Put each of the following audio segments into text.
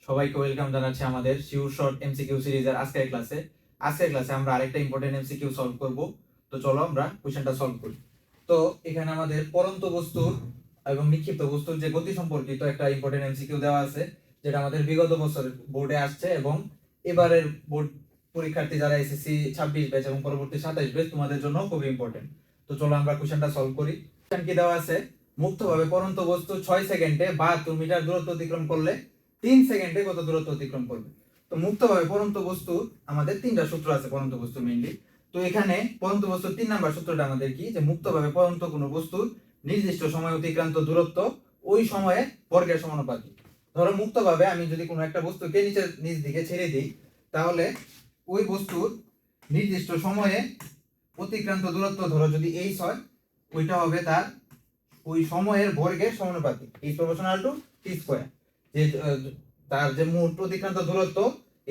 সবাইকে ওয়েলকাম জানাচ্ছি আমাদের শিওর শর্ট এমসিকিউ সিরিজের আজকের ক্লাসে আমরা আরেকটা ইম্পর্টেন্ট এমসিকিউ সলভ করব। তো চলো আমরা কোশ্চেনটা সলভ করি। তো এখানে আমাদের পরন্ত বস্তুর এবং নিক্ষিপ্ত বস্তুর যে গতি সম্পর্কিত একটা ইম্পর্টেন্ট এমসিকিউ দেওয়া আছে, যেটা আমাদের বিগত বছরের বোর্ডে আসছে এবং এবারের বোর্ড পরীক্ষার্থী যারা এসএসসি 26 ব্যাচ এবং পরবর্তী 27 ব্যাচ তোমাদের জন্য খুব ইম্পর্টেন্ট। তো চলো আমরা কোশ্চেনটা সলভ করি। কোশ্চেন কি দেওয়া আছে? মুক্তভাবে পরন্ত বস্তু 6 সেকেন্ডে 72 মিটার দূরত্ব অতিক্রম করলে 3 সেকেন্ডে কত দূরত্ব অতিক্রম করবে? তো মুক্তভাবে পরন্ত বস্তু আমাদের তিনটা সূত্র আছে পরন্ত বস্তু মেইনলি। তো এখানে পরন্ত বস্তুর 3 নাম্বার সূত্রটা আমাদের কি, যে মুক্তভাবে পরন্ত কোনো বস্তুর নির্দিষ্ট সময় অতিক্রান্ত দূরত্ব ওই সময়ে বর্গের সমানুপাতিক। ধরো মুক্তভাবে আমি যদি কোনো একটা বস্তুকে নিচ দিকে ছেড়ে দিই, তাহলে ওই বস্তুর নির্দিষ্ট সময়ে অতিক্রান্ত দূরত্ব ধরো যদি h হয়, ওইটা হবে তার ওই সময়ের বর্গের সমানুপাতিক, h proportional to t square. যে তার যে মোট অতিক্রান্ত দূরত্ব,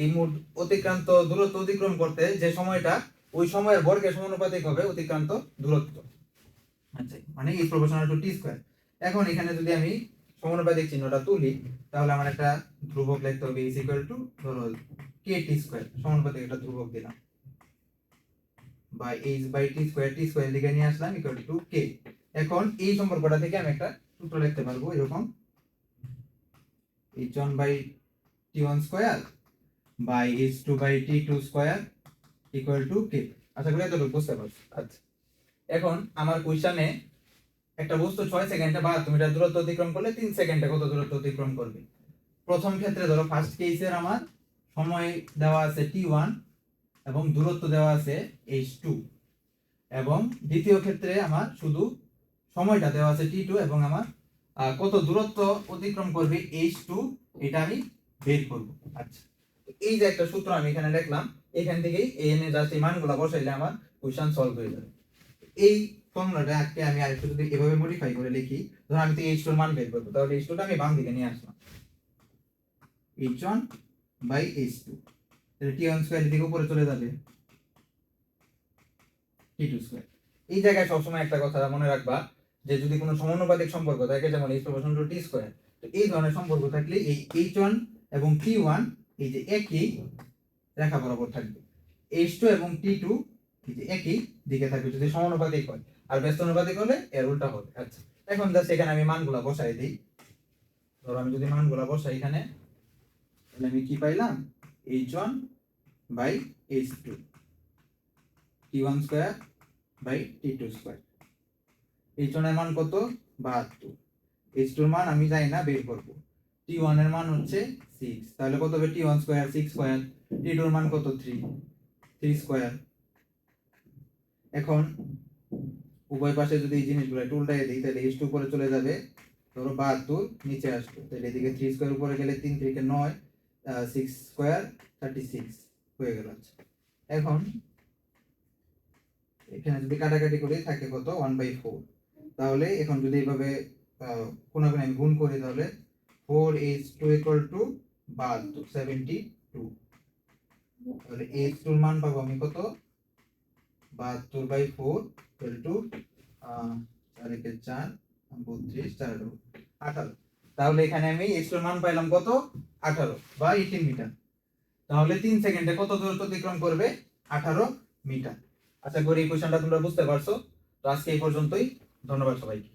এই মোট অতিক্রান্ত দূরত্ব অতিক্রম করতে যে সময়টা, ওই সময়ের বর্গের সমানুপাতিক হবে অতিক্রান্ত দূরত্ব। আচ্ছা, মানে h proportional to t square. এখন এখানে যদি আমি সমানুপাতিক চিহ্নটা তুলি, তাহলে আমার একটা ধ্রুবক লিখতে হবে h ইকুয়াল টু ধরো kt স্কয়ার, সমানুপাতিক একটা ধ্রুবক দিলাম, by h by t square দিকে নিয়ে আসলাম ইকুয়াল টু k। এখন এই সম্পর্কটা থেকে আমি একটা সূত্র লিখতে পারবো এরকম, h1 by t1 square by h2 by t2 square equal to k। আশা করি এতটুকু বুঝতে পারছো। আচ্ছা, এখন আমার কোশ্চেনে একটা বস্তু 6 সেকেন্ডে 72 মিটার দূরত্ব অতিক্রম করলে 3 সেকেন্ডে কত দূরত্ব অতিক্রম করবে? প্রথম ক্ষেত্রে ধরো ফার্স্ট কেসের আমার সময় দেওয়া আছে t1 এবং দূরত্ব দেওয়া আছে h2, এবং দ্বিতীয় ক্ষেত্রে আমার শুধু সময়টা দেওয়া আছে t2 এবং আমার কত দূরত্ব অতিক্রম করবে h2, এটা আমি বের করব। আচ্ছা, এই যে একটা সূত্র আমি এখানে লিখলাম, এখান থেকেই এন এর জাস্ট এই মানগুলো বসাইলে আমার কোশ্চেন সলভ হয়ে যাবে। এই ফর্মুলাটাকে আমি আরেকটু যদি এভাবে মডিফাই করে লিখি, ধর আমি তো h2 এর মান বের করব, তাহলে h2 টা আমি বাম দিকে নিয়ে আসলাম, h1 বাই h2, তাহলে t1 স্কয়ার এর দিকে উপরে চলে যাবে, t2 স্কয়ার। এই জায়গায় সবসময় একটা কথা মনে রাখবা, যে যদি কোনো সমানুপাতিক সম্পর্ক থাকে, যেমন h proportional to t square, তো এই ধরনের সম্পর্ক থাকলে এই h1 এবং t1 এই যে একই রেখা বরাবর থাকবে, h2 এবং t2 এই যে একই দিকে থাকবে যদি সমানুপাতিক হয়, আর ব্যস্তানুপাতিক হলে এর উল্টা হবে। আচ্ছা, এখন জাস্ট এখানে আমি মানগুলা বসাই দেই। ধরো আমি যদি মানগুলা বসাই এখানে, তাহলে আমি কি পাইলাম, h1 by h2 t1 square by t2 square. h1 এর মান কত? 72। h2 এর মান আমি জানি না, বের করব। t1 এর মান হচ্ছে 6, তাহলে কত হবে t1 স্কয়ার 6 স্কয়ার, t2 এর মান কত 3 স্কয়ার। এখন উভয় পাশে যদি এই জিনিসগুলো একটু উল্টাই দিই, তাহলে h2 উপরে চলে যাবে, ধরো 72 নিচে আসবে, তাহলে এদিকে 3 স্কয়ার উপরে গেলে 3 থেকে 9, 6 স্কয়ার 36 হয়ে গেল। এখন এখানে যদি কাটাকাটি করি থাকে কত 1/4, তাহলে এখন যদি এইভাবে কোনাকুনি আমি গুণ করি, তাহলে 4h2 ইকুয়াল টু 72 তাহলে h2 এর মান পাবো আমি কত, 72/4 ইকুয়াল টু 4 একে 4 32 4 18। তাহলে এখানে আমি h2 এর মান পাইলাম কত, 18 বা 18 মিটার। তাহলে 3 সেকেন্ডে কত দূরত্ব অতিক্রম করবে? 18 মিটার। আশা করি এই কোশ্চেনটা তোমরা বুঝতে পারছো। তো আজকে এই পর্যন্তই, ধন্যবাদ সবাইকে।